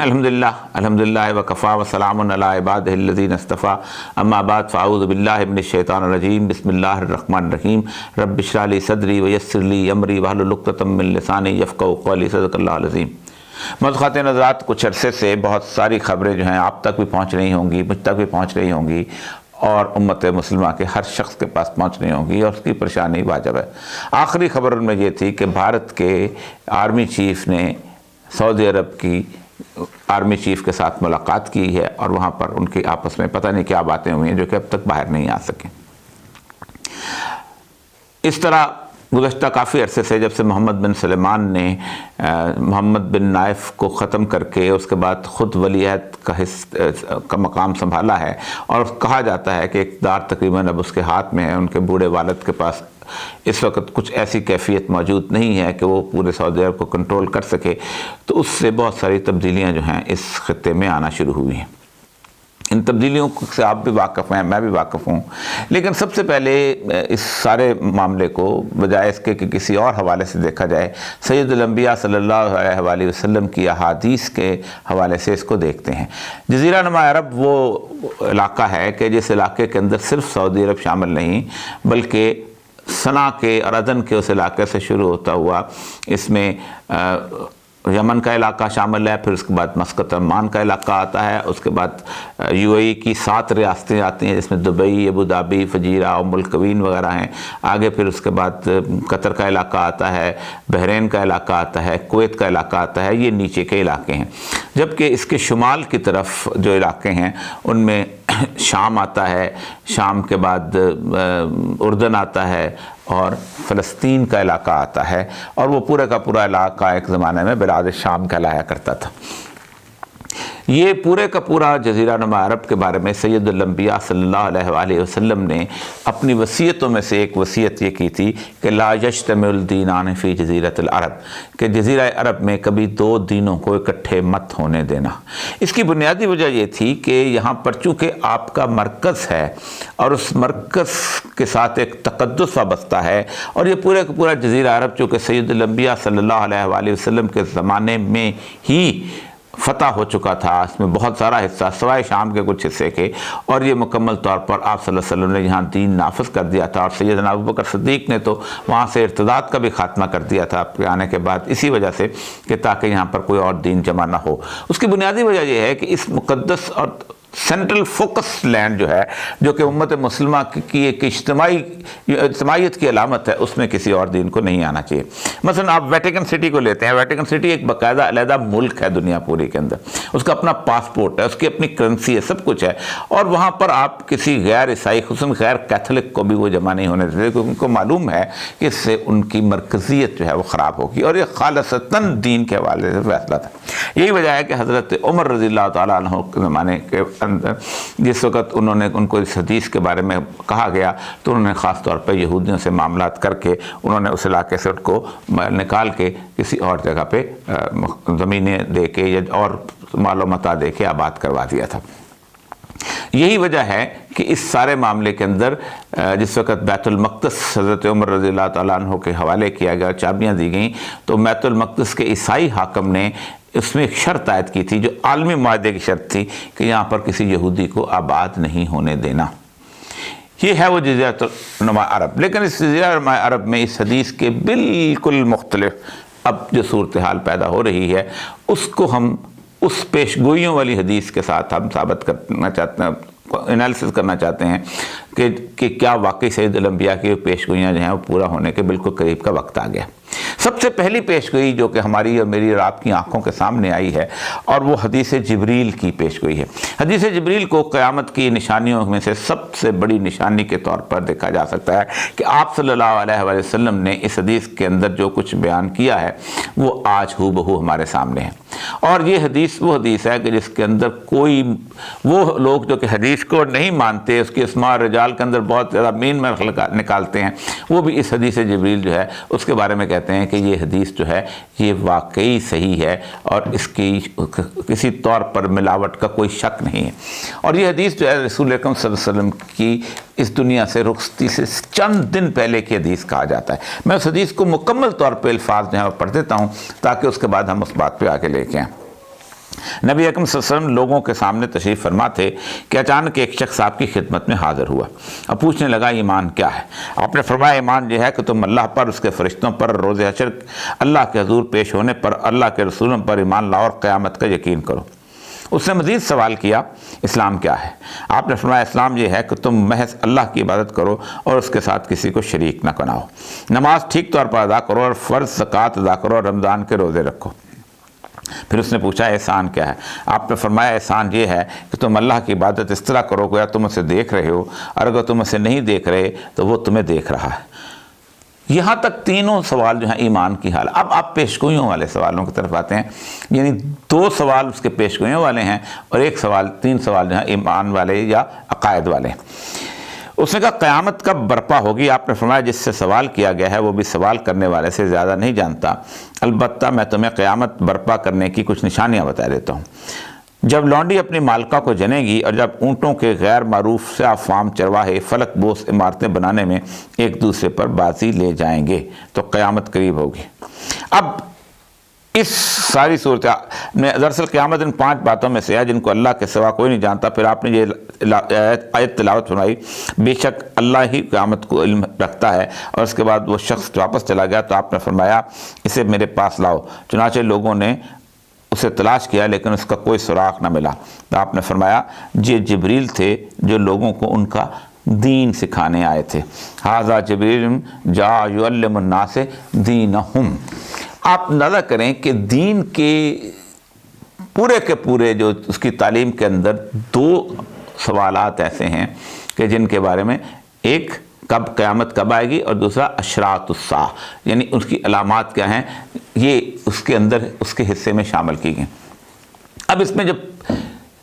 الحمدللہ وکفا وسلام علی عبادہ الذین اصطفیٰ اما بعد فاعوذ باللہ من الشیطان الرجیم بسم اللہ الرحمن الرحیم رب اشرح لی صدری ویسر لی امری واحلل عقدۃ من لسانی یفقہوا قولی صدق اللہ العظیم۔ خواتین حضرات، کچھ عرصے سے بہت ساری خبریں جو ہیں آپ تک بھی پہنچ رہی ہوں گی، مجھ تک بھی پہنچ رہی ہوں گی اور امت مسلمہ کے ہر شخص کے پاس پہنچ رہی ہوں گی، اور اس کی پریشانی واجب ہے۔ آخری خبر ان میں یہ تھی کہ بھارت کے آرمی چیف نے سعودی عرب کی آرمی چیف کے ساتھ ملاقات کی ہے، اور وہاں پر ان کی آپس میں پتہ نہیں کیا باتیں ہوئی ہیں جو کہ اب تک باہر نہیں آ سکیں۔ اس طرح گزشتہ کافی عرصے سے جب سے محمد بن سلمان نے محمد بن نائف کو ختم کر کے اس کے بعد خود ولی عہد کا مقام سنبھالا ہے، اور کہا جاتا ہے کہ اقتدار تقریباً اب اس کے ہاتھ میں ہے، ان کے بوڑھے والد کے پاس اس وقت کچھ ایسی کیفیت موجود نہیں ہے کہ وہ پورے سعودی عرب کو کنٹرول کر سکے، تو اس سے بہت ساری تبدیلیاں جو ہیں اس خطے میں آنا شروع ہوئی ہیں۔ ان تبدیلیوں سے آپ بھی واقف ہیں، میں بھی واقف ہوں، لیکن سب سے پہلے اس سارے معاملے کو بجائے اس کے کہ کسی اور حوالے سے دیکھا جائے، سید الانبیاء صلی اللہ علیہ وآلہ وسلم کی احادیث کے حوالے سے اس کو دیکھتے ہیں۔ جزیرہ نما عرب وہ علاقہ ہے کہ جس علاقے کے اندر صرف سعودی عرب شامل نہیں، بلکہ صنعاء کے اور عدن کے اس علاقے سے شروع ہوتا ہوا اس میں یمن کا علاقہ شامل ہے، پھر اس کے بعد مسقط عمان کا علاقہ آتا ہے، اس کے بعد یو اے ای کی 7 ریاستیں آتی ہیں جس میں دبئی، ابوظہبی، فجیرہ، القوین وغیرہ ہیں۔ آگے پھر اس کے بعد قطر کا علاقہ آتا ہے، بحرین کا علاقہ آتا ہے، کویت کا علاقہ آتا ہے، یہ نیچے کے علاقے ہیں۔ جبکہ اس کے شمال کی طرف جو علاقے ہیں ان میں شام آتا ہے، شام کے بعد اردن آتا ہے، اور فلسطین کا علاقہ آتا ہے، اور وہ پورے کا پورا علاقہ ایک زمانے میں بلاد شام کہلایا کرتا تھا۔ یہ پورے کا پورا جزیرہ نما عرب کے بارے میں سید الانبیاء صلی اللہ علیہ وآلہ وسلم نے اپنی وصیتوں میں سے ایک وصیت یہ کی تھی کہ لا یجتمع الدینان فی جزیرۃ العرب، کہ جزیرہ عرب میں کبھی 2 دینوں کو اکٹھے مت ہونے دینا۔ اس کی بنیادی وجہ یہ تھی کہ یہاں پر چونکہ آپ کا مرکز ہے اور اس مرکز کے ساتھ ایک تقدس وابستہ ہے، اور یہ پورے کا پورا جزیرہ عرب چونکہ سید الانبیاء صلی اللہ علیہ وآلہ وسلم کے زمانے میں ہی فتح ہو چکا تھا، اس میں بہت سارا حصہ سوائے شام کے کچھ حصے کے، اور یہ مکمل طور پر آپ صلی اللہ علیہ وسلم نے یہاں دین نافذ کر دیا تھا، اور سیدنا ابوبکر صدیق نے تو وہاں سے ارتداد کا بھی خاتمہ کر دیا تھا آپ کے آنے کے بعد، اسی وجہ سے کہ تاکہ یہاں پر کوئی اور دین جمع نہ ہو۔ اس کی بنیادی وجہ یہ ہے کہ اس مقدس اور سینٹرل فوکس لینڈ جو ہے، جو کہ امت مسلمہ کی ایک اجتماعیت کی علامت ہے، اس میں کسی اور دین کو نہیں آنا چاہیے۔ مثلا آپ ویٹیکن سٹی کو لیتے ہیں، ویٹیکن سٹی ایک باقاعدہ علیحدہ ملک ہے دنیا پوری کے اندر، اس کا اپنا پاسپورٹ ہے، اس کی اپنی کرنسی ہے، سب کچھ ہے، اور وہاں پر آپ کسی غیر عیسائی خصوصاً غیر کیتھولک کو بھی وہ جمع نہیں ہونے دیتے، کیونکہ ان کو معلوم ہے کہ اس سے ان کی مرکزیت جو ہے وہ خراب ہوگی، اور یہ خالصتاً دین کے حوالے سے فیصلہ تھا۔ یہی وجہ ہے کہ حضرت عمر رضی اللہ تعالیٰ عنہ کے زمانے کے اندر جس وقت ان کو اس حدیث کے بارے میں کہا گیا، تو انہوں نے خاص طور پہ یہودیوں سے معاملات کر کے انہوں نے اس علاقے سے ان کو نکال کے کسی اور جگہ پہ زمینیں دے کے یا اور مال و متاع دے کے آباد کروا دیا تھا۔ یہی وجہ ہے کہ اس سارے معاملے کے اندر جس وقت بیت المقدس حضرت عمر رضی اللہ تعالیٰ عنہ کے حوالے کیا گیا، چابیاں دی گئیں، تو بیت المقدس کے عیسائی حاکم نے اس میں ایک شرط عائد کی تھی جو عالمی معاہدے کی شرط تھی کہ یہاں پر کسی یہودی کو آباد نہیں ہونے دینا۔ یہ ہے وہ جزیرہ نما عرب۔ لیکن اس جزیرہ نما عرب میں اس حدیث کے بالکل مختلف اب جو صورتحال پیدا ہو رہی ہے، اس کو ہم اس پیشگوئیوں والی حدیث کے ساتھ ہم ثابت کرنا چاہتے ہیں، انالیسس کرنا چاہتے ہیں کہ کیا واقعی سید الانبیاء کی پیشگوئیاں جو ہیں وہ پورا ہونے کے بالکل قریب کا وقت آ گیا۔ سب سے پہلی پیشگوئی جو کہ ہماری اور میری اور آپ کی آنکھوں کے سامنے آئی ہے، اور وہ حدیث جبریل کی پیشگوئی ہے۔ حدیث جبریل کو قیامت کی نشانیوں میں سے سب سے بڑی نشانی کے طور پر دیکھا جا سکتا ہے کہ آپ صلی اللہ علیہ وآلہ وسلم نے اس حدیث کے اندر جو کچھ بیان کیا ہے وہ آج ہو بہو ہمارے سامنے ہے، اور یہ حدیث وہ حدیث ہے کہ جس کے اندر کوئی وہ لوگ جو کہ حدیث کو نہیں مانتے، اس کی اسماء اور رجال کے اندر بہت زیادہ مین میں نکالتے ہیں، وہ بھی اس حدیث جبریل جو ہے اس کے بارے میں کہتے ہیں کہ یہ حدیث جو ہے یہ واقعی صحیح ہے، اور اس کی کسی طور پر ملاوٹ کا کوئی شک نہیں ہے۔ اور یہ حدیث جو ہے رسول اکرم صلی اللہ علیہ وسلم کی اس دنیا سے رخصتی سے چند دن پہلے کی حدیث کہا جاتا ہے۔ میں اس حدیث کو مکمل طور پہ الفاظ جو ہے وہ پڑھ دیتا ہوں تاکہ اس کے بعد ہم اس بات پہ آگے لے کے آئیں۔ نبی اکرم صلی اللہ علیہ وسلم لوگوں کے سامنے تشریف فرما تھے کہ اچانک ایک شخص آپ کی خدمت میں حاضر ہوا اور پوچھنے لگا ایمان کیا ہے؟ آپ نے فرمایا ایمان یہ ہے کہ تم اللہ پر، اس کے فرشتوں پر، روز حشر اللہ کے حضور پیش ہونے پر، اللہ کے رسولوں پر ایمان لاؤ اور قیامت کا یقین کرو۔ اس نے مزید سوال کیا اسلام کیا ہے؟ آپ نے فرمایا اسلام یہ ہے کہ تم محض اللہ کی عبادت کرو اور اس کے ساتھ کسی کو شریک نہ بناؤ، نماز ٹھیک طور پر ادا کرو اور فرض زکوٰۃ ادا کرو اور رمضان کے روزے رکھو۔ پھر اس نے پوچھا احسان کیا ہے؟ آپ نے فرمایا احسان یہ ہے کہ تم اللہ کی عبادت اس طرح کرو گویا تم اسے دیکھ رہے ہو، اور اگر تم اسے نہیں دیکھ رہے تو وہ تمہیں دیکھ رہا ہے۔ یہاں تک تینوں سوال جو ہیں ایمان کی حال۔ اب آپ پیشگوئیوں والے سوالوں کی طرف آتے ہیں، یعنی 2 سوال اس کے پیشگوئیوں والے ہیں اور 3 سوال جو ہیں ایمان والے یا عقائد والے۔ اس نے کہا قیامت کب برپا ہوگی؟ آپ نے فرمایا جس سے سوال کیا گیا ہے وہ بھی سوال کرنے والے سے زیادہ نہیں جانتا، البتہ میں تمہیں قیامت برپا کرنے کی کچھ نشانیاں بتا دیتا ہوں۔ جب لونڈی اپنی مالکہ کو جنے گی اور جب اونٹوں کے غیر معروف سے فام چرواہے فلک بوس عمارتیں بنانے میں ایک دوسرے پر بازی لے جائیں گے تو قیامت قریب ہوگی۔ اب اس ساری صورتحال میں دراصل قیامت ان 5 باتوں میں سے ہے جن کو اللہ کے سوا کوئی نہیں جانتا۔ پھر آپ نے یہ آیت تلاوت فرمائی، بے شک اللہ ہی قیامت کو علم رکھتا ہے، اور اس کے بعد وہ شخص واپس چلا گیا تو آپ نے فرمایا اسے میرے پاس لاؤ۔ چنانچہ لوگوں نے اسے تلاش کیا لیکن اس کا کوئی سراغ نہ ملا، تو آپ نے فرمایا یہ جبریل تھے جو لوگوں کو ان کا دین سکھانے آئے تھے۔ ھذا جبریل جاء یعلم الناس دینہم۔ آپ اندازہ کریں کہ دین کے پورے جو اس کی تعلیم کے اندر 2 سوالات ایسے ہیں کہ جن کے بارے میں ایک قیامت کب آئے گی اور دوسرا اشراط الساعہ، یعنی اس کی علامات کیا ہیں، یہ اس کے اندر اس کے حصے میں شامل کی گئیں۔ اب اس میں جب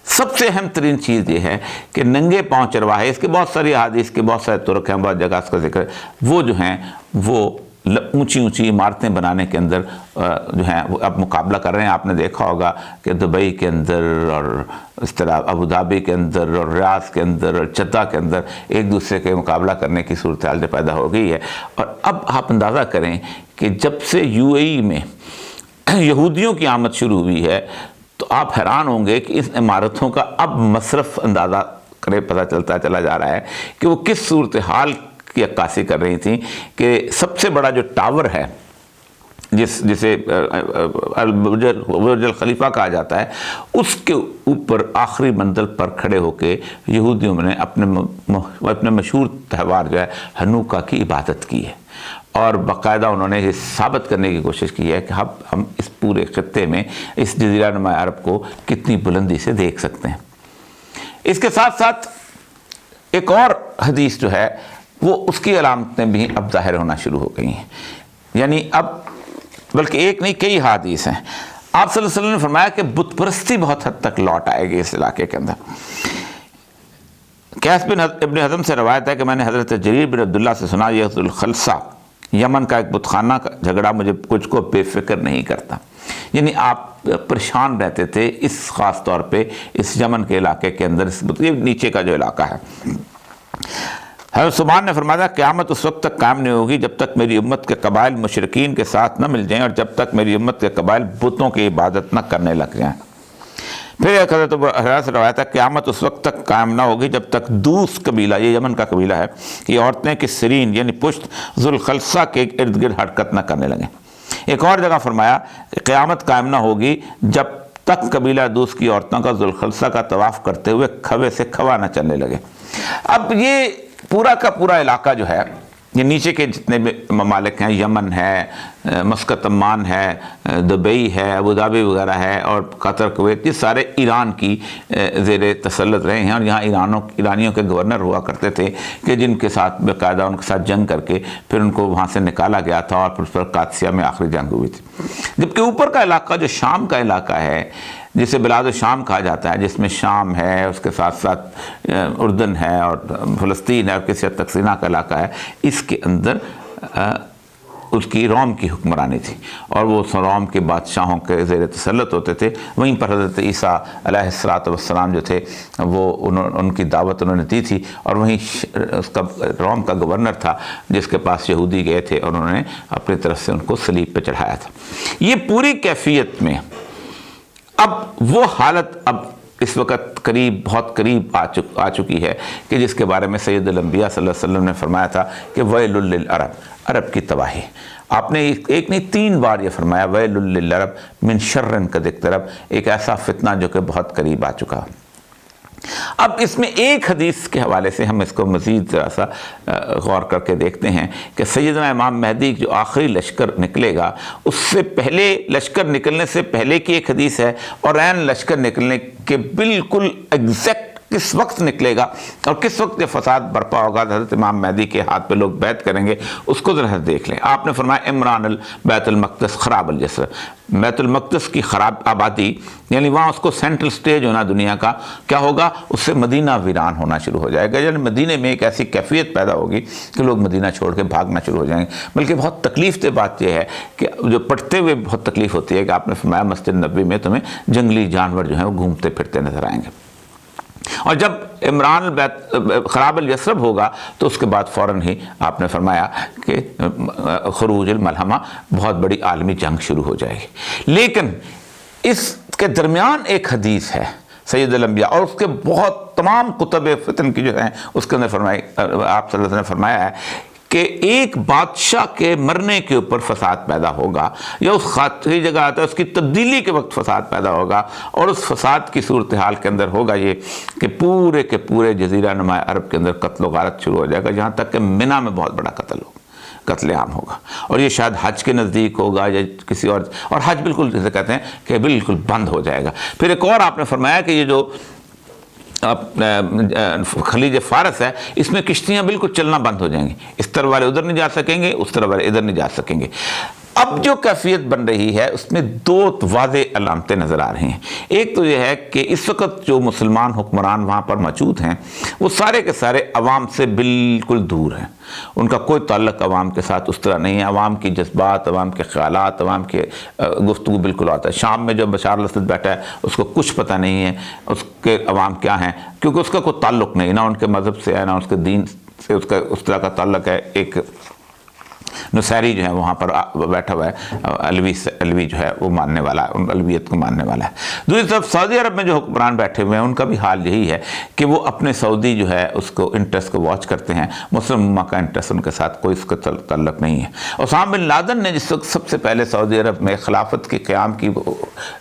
سب سے اہم ترین چیز یہ ہے کہ ننگے پاؤں چرواہے، اس کے بہت ساری احادیث کے بہت سارے طرق ہیں، بہت جگہ اس کا ذکر ہے، وہ جو ہیں وہ اونچی عمارتیں بنانے کے اندر جو ہیں وہ اب مقابلہ کر رہے ہیں۔ آپ نے دیکھا ہوگا کہ دبئی کے اندر اور اس طرح ابوظہبی کے اندر اور ریاض کے اندر اور جدہ کے اندر ایک دوسرے کے مقابلہ کرنے کی صورتحال جو پیدا ہو گئی ہے۔ اور اب آپ اندازہ کریں کہ جب سے UAE میں یہودیوں کی آمد شروع ہوئی ہے تو آپ حیران ہوں گے کہ اس عمارتوں کا اب مصرف اندازہ کرے پتہ چلتا چلا جا رہا ہے کہ وہ کس صورتحال کی عکاسی کر رہی تھیں کہ سب سے بڑا جو ٹاور ہے جسے برج الخلیفہ کہا جاتا ہے، اس کے اوپر آخری منزل پر کھڑے ہو کے یہودیوں نے اپنے مشہور تہوار جو ہے ہنوکا کی عبادت کی ہے، اور باقاعدہ انہوں نے یہ ثابت کرنے کی کوشش کی ہے کہ ہم اس پورے خطے میں اس جزیرہ نما عرب کو کتنی بلندی سے دیکھ سکتے ہیں۔ اس کے ساتھ ساتھ ایک اور حدیث جو ہے وہ اس کی علامتیں بھی اب ظاہر ہونا شروع ہو گئی ہیں، یعنی اب بلکہ ایک نہیں کئی حدیث ہیں۔ آپ صلی اللہ علیہ وسلم نے فرمایا کہ بت پرستی بہت حد تک لوٹ آئے گی اس علاقے کے اندر۔ قیس بن ابن حزم سے روایت ہے کہ میں نے حضرت جریر بن عبداللہ سے سنا، یہ الخلصہ یمن کا ایک بت خانہ کا جھگڑا مجھے کچھ کو بے فکر نہیں کرتا، یعنی آپ پریشان رہتے تھے اس خاص طور پہ اس یمن کے علاقے کے اندر، یہ نیچے کا جو علاقہ ہے۔ حضرت سبحان نے فرمایا قیامت اس وقت تک قائم نہیں ہوگی جب تک میری امت کے قبائل مشرکین کے ساتھ نہ مل جائیں اور جب تک میری امت کے قبائل بتوں کی عبادت نہ کرنے لگ جائیں۔ پھر ایک حضرت حضرت سے روایت ہے قیامت اس وقت تک قائم نہ ہوگی جب تک دوس قبیلہ، یہ یمن کا قبیلہ ہے، کہ عورتیں کی سرین یعنی پشت ذوالخلصہ کے ارد گرد حرکت نہ کرنے لگیں۔ ایک اور جگہ فرمایا کہ قیامت قائم نہ ہوگی جب تک قبیلہ دوس کی عورتوں کا ذوالخلصہ کا طواف کرتے ہوئے کھوے سے کھوا نہ چلنے لگے۔ اب یہ پورا کا پورا علاقہ جو ہے، یہ نیچے کے جتنے بھی ممالک ہیں، یمن ہے، مسقط عمان ہے، دبئی ہے، ابوظہبی وغیرہ ہے اور قطر کویت، یہ سارے ایران کی زیر تسلط رہے ہیں، اور یہاں ایرانیوں کے گورنر ہوا کرتے تھے کہ جن کے ساتھ باقاعدہ ان کے ساتھ جنگ کر کے پھر ان کو وہاں سے نکالا گیا تھا، اور پھر قادسیہ میں آخری جنگ ہوئی تھی۔ جبکہ اوپر کا علاقہ جو شام کا علاقہ ہے، جسے بلاد الشام کہا جاتا ہے، جس میں شام ہے، اس کے ساتھ ساتھ اردن ہے اور فلسطین ہے اور کسی حد تک سینا کا علاقہ ہے، اس کے اندر اس کی روم کی حکمرانی تھی، اور وہ روم کے بادشاہوں کے زیر تسلط ہوتے تھے۔ وہیں پر حضرت عیسیٰ علیہ السلام جو تھے وہ ان کی دعوت انہوں نے دی تھی، اور وہیں اس کا روم کا گورنر تھا جس کے پاس یہودی گئے تھے اور انہوں نے اپنی طرف سے ان کو صلیب پہ چڑھایا تھا۔ یہ پوری کیفیت میں اب وہ حالت اب اس وقت قریب، بہت قریب آ چکی ہے کہ جس کے بارے میں سید الانبیاء صلی اللہ علیہ وسلم نے فرمایا تھا کہ ویل للعرب، عرب کی تباہی. آپ نے ایک نہیں 3 بار یہ فرمایا ویل للعرب من شر قد اقترب، ایک ایسا فتنہ جو کہ بہت قریب آ چکا. اب اس میں ایک حدیث کے حوالے سے ہم اس کو مزید ذرا سا غور کر کے دیکھتے ہیں کہ سیدنا امام مہدی جو آخری لشکر نکلے گا، اس سے پہلے لشکر نکلنے سے پہلے کی ایک حدیث ہے، اور عین لشکر نکلنے کے بالکل ایگزیکٹ کس وقت نکلے گا اور کس وقت یہ فساد برپا ہوگا، حضرت امام مہدی کے ہاتھ پہ لوگ بیعت کریں گے، اس کو ذرا دیکھ لیں. آپ نے فرمایا عمران البیت المقدس خراب الجسر، بیت المقدس کی خراب آبادی، یعنی وہاں اس کو سینٹرل سٹیج ہونا دنیا کا، کیا ہوگا؟ اس سے مدینہ ویران ہونا شروع ہو جائے گا. یعنی مدینہ میں ایک ایسی کیفیت پیدا ہوگی کہ لوگ مدینہ چھوڑ کے بھاگنا شروع ہو جائیں گے. بلکہ بہت تکلیف دہ بات یہ ہے کہ جو پڑھتے ہوئے بہت تکلیف ہوتی ہے کہ آپ نے فرمایا مسجد نبوی میں تمہیں جنگلی جانور جو ہیں وہ گھومتے پھرتے نظر آئیں گے. اور جب عمران خراب الیثرب ہوگا تو اس کے بعد فوراً ہی آپ نے فرمایا کہ خروج الملحمہ، بہت بڑی عالمی جنگ شروع ہو جائے گی. لیکن اس کے درمیان ایک حدیث ہے سید الانبیاء اور اس کے بہت تمام کتب فتن کی جو ہیں اس کے اندر فرمائی، آپ صلی اللہ علیہ وسلم نے فرمایا ہے کہ ایک بادشاہ کے مرنے کے اوپر فساد پیدا ہوگا، یا اس خاطری جگہ آتا ہے اس کی تبدیلی کے وقت فساد پیدا ہوگا، اور اس فساد کی صورتحال کے اندر ہوگا یہ کہ پورے کے پورے جزیرہ نما عرب کے اندر قتل و غارت شروع ہو جائے گا، جہاں تک کہ منی میں بہت بڑا قتل عام ہوگا. اور یہ شاید حج کے نزدیک ہوگا یا کسی اور حج بالکل جسے کہتے ہیں کہ بالکل بند ہو جائے گا. پھر ایک اور آپ نے فرمایا کہ یہ جو خلیج فارس ہے، اس میں کشتیاں بالکل چلنا بند ہو جائیں گی، اس طرح والے ادھر نہیں جا سکیں گے، اس طرح والے ادھر نہیں جا سکیں گے. اب جو کیفیت بن رہی ہے اس میں 2 واضح علامتیں نظر آ رہی ہیں. ایک تو یہ ہے کہ اس وقت جو مسلمان حکمران وہاں پر موجود ہیں وہ سارے کے سارے عوام سے بالکل دور ہیں، ان کا کوئی تعلق عوام کے ساتھ اس طرح نہیں ہے. عوام کی جذبات، عوام کے خیالات، عوام کے گفتگو بالکل آتا ہے. شام میں جو بشار الاسد بیٹھا ہے اس کو کچھ پتہ نہیں ہے اس کے عوام کیا ہیں، کیونکہ اس کا کوئی تعلق نہیں، نہ ان کے مذہب سے ہے، نہ اس کے دین سے اس کا اس طرح کا تعلق ہے. ایک نصیری جو ہے وہاں پر بیٹھا ہوا ہے، علوی جو ہے وہ ماننے والا ہے، ان علویت کو ماننے والا ہے. دوسری طرف سعودی عرب میں جو حکمران بیٹھے ہوئے ہیں ان کا بھی حال یہی ہے کہ وہ اپنے سعودی جو ہے اس کو انٹرسٹ کو واچ کرتے ہیں، مسلم امہ کا انٹرسٹ ان کے ساتھ کوئی اس کا تعلق نہیں ہے. اسامہ بن لادن نے جس وقت سب سے پہلے سعودی عرب میں خلافت کے قیام کی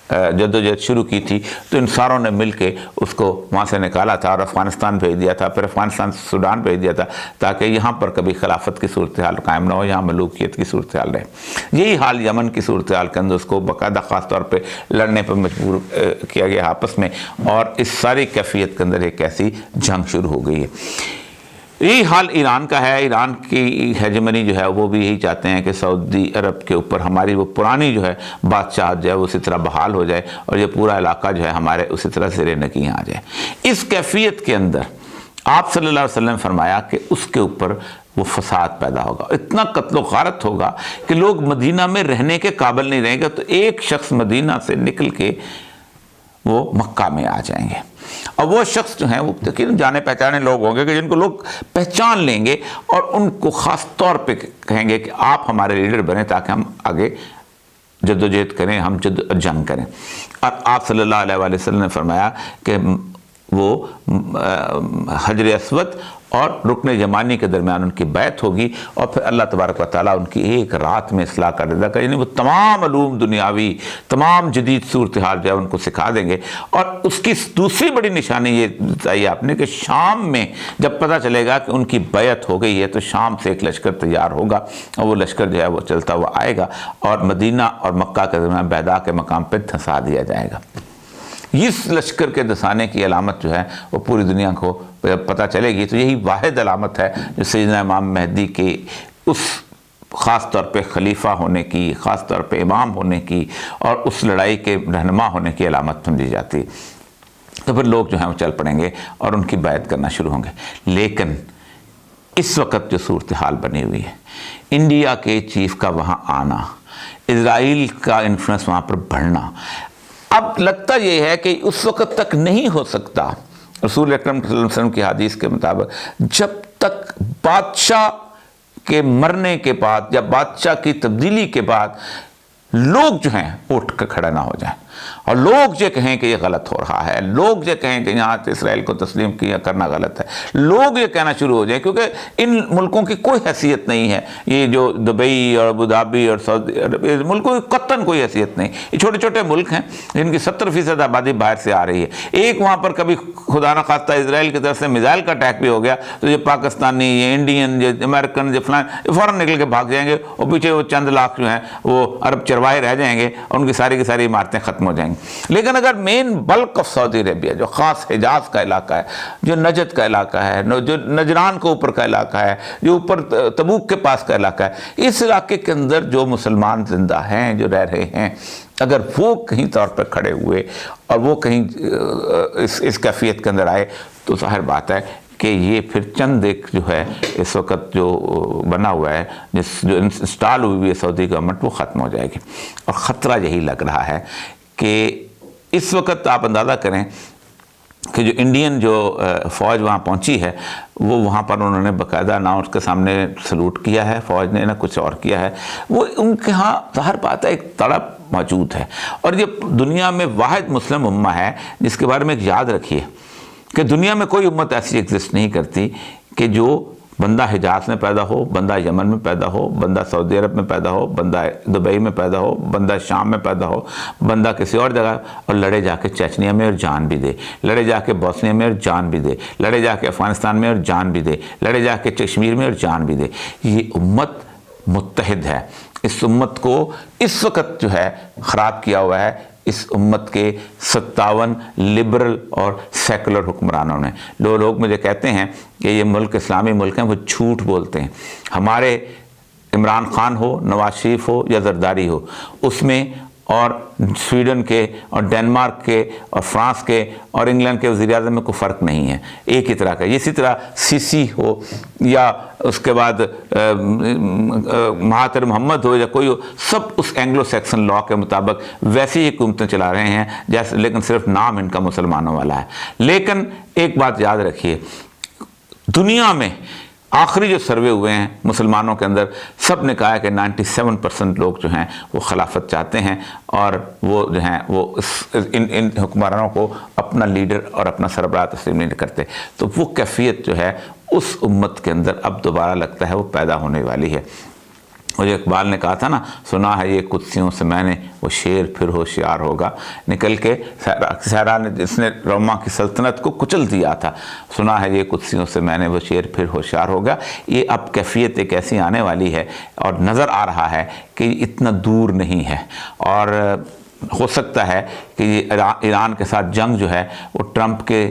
جدوجہد شروع کی تھی تو ان ساروں نے مل کے اس کو وہاں سے نکالا تھا اور افغانستان بھیج دیا تھا، پھر افغانستان سے سوڈان بھیج دیا تھا تاکہ یہاں پر کبھی خلافت کی صورتحال قائم نہ ہو، یہاں ملوکیت کی صورتحال رہے. یہی حال یمن کی صورتحال کے اندر اس کو باقاعدہ خاص طور پہ لڑنے پر مجبور کیا گیا آپس میں، اور اس ساری کیفیت کے اندر ایک ایسی جنگ شروع ہو گئی ہے. یہی حال ایران کا ہے. ایران کی ہیجمنی جو ہے وہ بھی یہی چاہتے ہیں کہ سعودی عرب کے اوپر ہماری وہ پرانی جو ہے بادشاہت جو ہے وہ اسی طرح بحال ہو جائے اور یہ پورا علاقہ جو ہے ہمارے اسی طرح زیر نگین آ جائے. اس کیفیت کے اندر آپ صلی اللہ علیہ وسلم نے فرمایا کہ اس کے اوپر وہ فساد پیدا ہوگا، اتنا قتل و غارت ہوگا کہ لوگ مدینہ میں رہنے کے قابل نہیں رہیں گے. تو ایک شخص مدینہ سے نکل کے وہ مکہ میں آ جائیں گے، اور وہ شخص جو ہیں وہ یقیناً جانے پہچانے لوگ ہوں گے کہ جن کو لوگ پہچان لیں گے اور ان کو خاص طور پہ کہیں گے کہ آپ ہمارے لیڈر بنیں تاکہ ہم آگے جدوجہد کریں، ہم جنگ کریں. اور آپ صلی اللہ علیہ وآلہ وسلم نے فرمایا کہ وہ حجر اسود اور رکن یمانی کے درمیان ان کی بیعت ہوگی، اور پھر اللہ تبارک و تعالیٰ ان کی ایک رات میں اصلاح کر دے گا. یعنی وہ تمام علوم دنیاوی، تمام جدید صورتحال جو ہے ان کو سکھا دیں گے. اور اس کی دوسری بڑی نشانی یہ بتائی آپ نے کہ شام میں جب پتہ چلے گا کہ ان کی بیعت ہو گئی ہے تو شام سے ایک لشکر تیار ہوگا، اور وہ لشکر جو ہے وہ چلتا ہوا آئے گا اور مدینہ اور مکہ کے درمیان بیضاء کے مقام پہ دھنسا دیا جائے گا. اس لشکر کے دھسانے کی علامت جو ہے وہ پوری دنیا کو پتہ چلے گی. تو یہی واحد علامت ہے جو سیدنا امام مہدی کے اس خاص طور پہ خلیفہ ہونے کی، خاص طور پہ امام ہونے کی اور اس لڑائی کے رہنما ہونے کی علامت سمجھی جاتی. تو پھر لوگ جو ہیں وہ چل پڑیں گے اور ان کی بیعت کرنا شروع ہوں گے. لیکن اس وقت جو صورتحال بنی ہوئی ہے، انڈیا کے چیف کا وہاں آنا، اسرائیل کا انفلوئنس وہاں پر بڑھنا، اب لگتا یہ ہے کہ اس وقت تک نہیں ہو سکتا. رسول اکرم صلی اللہ علیہ وسلم کی حدیث کے مطابق جب تک بادشاہ کے مرنے کے بعد یا بادشاہ کی تبدیلی کے بعد لوگ جو ہیں اٹھ کر کھڑا نہ ہو جائیں اور لوگ یہ کہیں کہ یہ غلط ہو رہا ہے، لوگ یہ کہیں کہ یہاں اسرائیل کو تسلیم کیا کرنا غلط ہے، لوگ یہ کہنا شروع ہو جائیں، کیونکہ ان ملکوں کی کوئی حیثیت نہیں ہے، یہ جو دبئی اور ابوظہبی اور سعودی عرب، اس ملکوں کی قطعاً کوئی حیثیت نہیں، یہ چھوٹے چھوٹے ملک ہیں جن کی 70% آبادی باہر سے آ رہی ہے۔ ایک وہاں پر کبھی خدا نہ خواستہ اسرائیل کی طرف سے میزائل کا اٹیک بھی ہو گیا تو یہ پاکستانی، یہ انڈین، یہ امریکن، یہ فلان، یہ فوراً نکل کے بھاگ جائیں گے، اور پیچھے وہ چند لاکھ جو ہیں وہ عرب چرواہے رہ جائیں گے، اور ان کی ساری کی ساری عمارتیں ختم ہو جائیں گی۔ لیکن اگر مین بلک آف سعودی عربیہ، جو خاص حجاز کا علاقہ ہے، جو نجد کا علاقہ ہے، جو نجران کے اوپر کا علاقہ ہے، جو اوپر تبوک کے پاس کا علاقہ ہے، اس علاقے کے اندر جو مسلمان زندہ ہیں، جو رہ رہے ہیں، اگر وہ کہیں طور پر کھڑے ہوئے اور وہ کہیں اس کیفیت کے اندر آئے تو ظاہر بات ہے کہ یہ پھر چند ایک جو ہے اس وقت جو بنا ہوا ہے، جو انسٹال ہوئی ہے سعودی گورنمنٹ، وہ ختم ہو جائے گی۔ اور خطرہ یہی لگ رہا ہے کہ اس وقت آپ اندازہ کریں کہ جو انڈین جو فوج وہاں پہنچی ہے، وہ وہاں پر انہوں نے باقاعدہ نہ اس کے سامنے سلوٹ کیا ہے فوج نے، نہ کچھ اور کیا ہے، وہ ان کے ہاں ظاہر بات ہے ایک تڑپ موجود ہے۔ اور یہ دنیا میں واحد مسلم امہ ہے جس کے بارے میں ایک یاد رکھیے کہ دنیا میں کوئی امت ایسی ایگزسٹ نہیں کرتی کہ جو بندہ حجاز میں پیدا ہو، بندہ یمن میں پیدا ہو، بندہ سعودی عرب میں پیدا ہو، بندہ دبئی میں پیدا ہو، بندہ شام میں پیدا ہو، بندہ کسی اور جگہ، اور لڑے جا کے چچنیا میں اور جان بھی دے، لڑے جا کے بوسنیا میں اور جان بھی دے، لڑے جا کے افغانستان میں اور جان بھی دے، لڑے جا کے کشمیر میں اور جان بھی دے۔ یہ امت متحد ہے۔ اس امت کو اس وقت جو ہے خراب کیا ہوا ہے اس امت کے 57 لبرل اور سیکولر حکمرانوں نے۔ لوگ مجھے کہتے ہیں کہ یہ ملک اسلامی ملک ہیں، وہ جھوٹ بولتے ہیں۔ ہمارے عمران خان ہو، نواز شریف ہو یا زرداری ہو، اس میں اور سویڈن کے اور ڈینمارک کے اور فرانس کے اور انگلینڈ کے وزیر اعظم میں کوئی فرق نہیں ہے، ایک ہی طرح کا۔ اسی طرح سی سی ہو یا اس کے بعد مہاتر محمد ہو یا کوئی ہو، سب اس اینگلو سیکسن لاء کے مطابق ویسی ہی حکومتیں چلا رہے ہیں جیسے، لیکن صرف نام ان کا مسلمانوں والا ہے۔ لیکن ایک بات یاد رکھیے، دنیا میں آخری جو سروے ہوئے ہیں مسلمانوں کے اندر، سب نے کہا ہے کہ 97% لوگ جو ہیں وہ خلافت چاہتے ہیں، اور وہ جو ہیں وہ ان حکمرانوں کو اپنا لیڈر اور اپنا سربراہ تسلیم نہیں کرتے۔ تو وہ کیفیت جو ہے اس امت کے اندر اب دوبارہ لگتا ہے وہ پیدا ہونے والی ہے۔ اور جو اقبال نے کہا تھا نا، سنا ہے یہ قدسیوں سے میں نے، وہ شیر پھر ہوشیار ہوگا، نکل کے صحرا نے جس نے روما کی سلطنت کو کچل دیا تھا، سنا ہے یہ قدسیوں سے میں نے، وہ شیر پھر ہوشیار ہوگا۔ یہ اب کیفیت ایک ایسی آنے والی ہے اور نظر آ رہا ہے کہ یہ اتنا دور نہیں ہے، اور ہو سکتا ہے کہ یہ ایران کے ساتھ جنگ جو ہے وہ ٹرمپ کے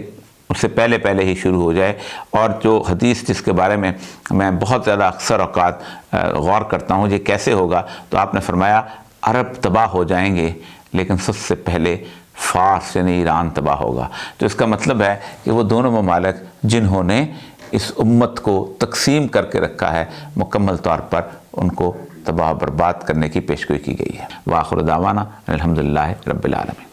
اس سے پہلے ہی شروع ہو جائے۔ اور جو حدیث جس کے بارے میں میں بہت زیادہ اکثر اوقات غور کرتا ہوں، یہ کیسے ہوگا، تو آپ نے فرمایا عرب تباہ ہو جائیں گے لیکن سب سے پہلے فارس یعنی ایران تباہ ہوگا۔ تو اس کا مطلب ہے کہ وہ دونوں ممالک جنہوں نے اس امت کو تقسیم کر کے رکھا ہے، مکمل طور پر ان کو تباہ برباد کرنے کی پیشگوئی کی گئی ہے۔ وآخر دعوانا الحمدللہ رب العالمین۔